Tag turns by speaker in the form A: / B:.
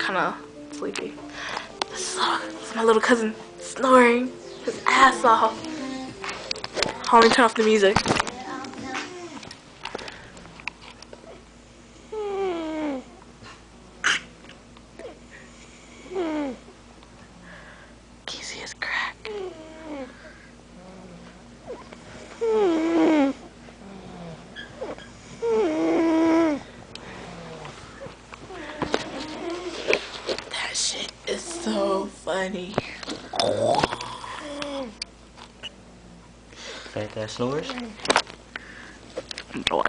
A: kind of sleepy. So, it's my little cousin snoring his ass off. Hold me, turn off the music. Can you see his crack? That shit is so funny.
B: Fat ass snores?
A: Watch.